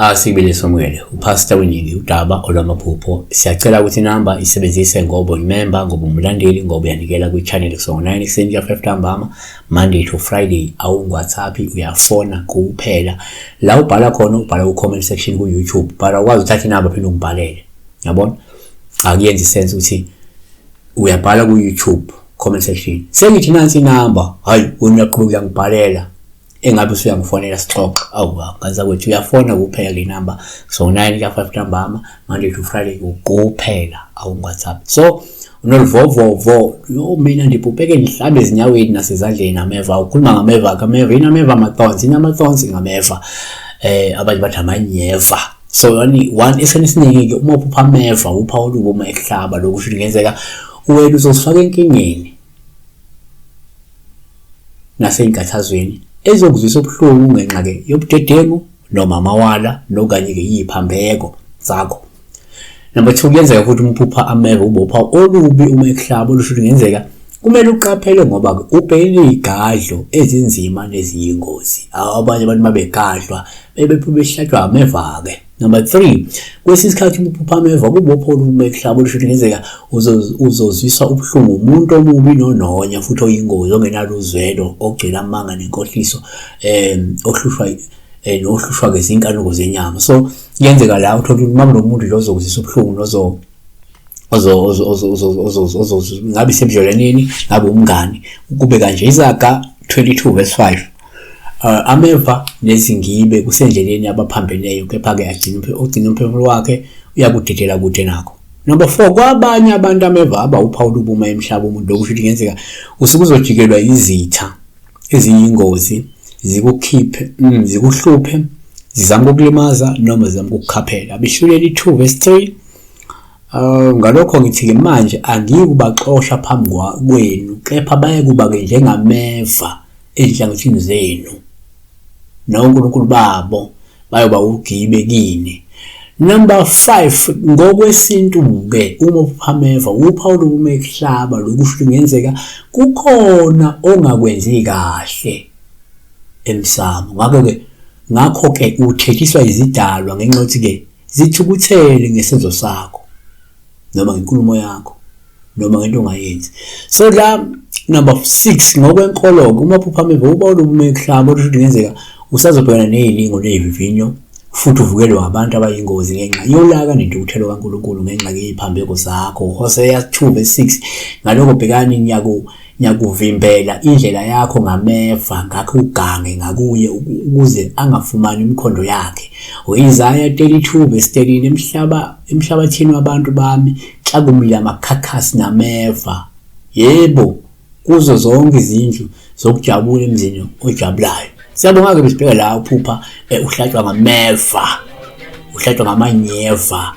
Sibili Somwele, upastor Winnie udaba olwamaphupho. Siyacela ukuthi inamba isebenzise ngoba uyimember, ngoba umlandeli, ngoba uyanikela kwi-channel kusongo 9 ekseni ka 5 ntambama Monday to Friday. WhatsApp uyafona kuphela. La ubhala khona ubhala ku-comment section ku YouTube. Bhala ukwazi uthatha inamba phela ungibhalele. Yabona? Akuyenzi sense ukuthi uyabhala ku YouTube comment section. Sengithi nansi inamba, hayi uyaqhubeka ngibhalela. Engabe usuyangifonela sixoxa ngaza kwethu uyafona kuphela le number so 9 ka 5 ntambama Monday to Friday kuphela WhatsApp. So unolivovo yo mina ndipupeke nihlambe ezinyaweni nasezandleni ameva ukhuluma ngameva kameva inameva amathonsi inamathonsi ngameva abanye bathi amanyeva. So yani one esiningi ke uma uphupha ameva upha olubo ehlaba lokusho ngenzeka uwena uzosifaka enkingeni naseyinkathazweni ezokuzwisa ubuhlungu ngenxa ke yobudedengu noma amawala nokanye ke yiphambeko zakho. Number 2 kuyenzeka futhi umphupha ameva ubopha olubi uma ehlaba olusho ngenzeka kumele uqaphele ngoba ubhekene igadlo ezinzima neziyingozi. Abanye abantu mabegadlwa bebehlathwa ameva ke. Number 3 kwesisikhathi umphupha ameva kubopha olubi ehlaba olusho ngenzeka uzozwisa ubuhlungu umuntu omubi nononya futhi oyingozi ongenalo uzwelo ogcina amanga nenkohliso ohlushwa nohlushwa ngezinkanuko zenyama. So yenzeka la uthola uma kunomuntu lo ozokuzisa ubuhlungu ngabe sebudlelwaneni ngabe umngani kube kanje. Izaga 22 verse 5 ameva nezingibe kusendleleni abaphambeneyo kepha ke agcina umphefumulo wakhe uyakudedela kude nakho. Number 4 kwabanye abantu ameva abawupha olubi emhlaba umuntu lokusho ngenzeka usukuzojikelwa izitha eziyingozi zikukhiphe zikuhluphe zizama ukulimaza noma zizama ukukhaphela. Abishuleli 2 verse 3 ngalokho ngithi ke manje angikubaxosha phambi kwenu kepha baye kuba ke njengameva ezinhlangothini zenu noNkulunkulu babo bayoba ugibe kini. Number 5 ngokwesintu ke uma uphameva upha olubi ehlaba lokusho ngenzeka kukhona ongakwenzi kahle emsamo ngakho ke uthethiswa izidalwa ngenxa yokuthi ke zithukuthele ngesenzo sakho noma ngenkulumo yakho noma ngento ongayenzi. So la number 6 ngokwenkolo uma uphupha ameva uba olubi ehlaba olusho ngenzeka usazobhekana nezilingo nezivinyo futhi uvukelwe abantu abayingozi ngenxa yolaka nentukuthelo kaNkulunkulu ngenxa yeziphambeko zakho. Hosea 2 verse 6 ngalokho bhekani nyakuvimbela indlela yakho ngameva ngakho ugange ngakuye ukuze angafumani imikhondo yakhe. Isaiah 32 verse 13 emhlabathini wabantu bami xa kumile amakhakhasi nameva yebo kuzo zonke izindlu zokujabula emzini ojabulayo. Siyabonga ke besibheka la uphupha uhlatshwa ngameva uhlatshwa ngamanyeva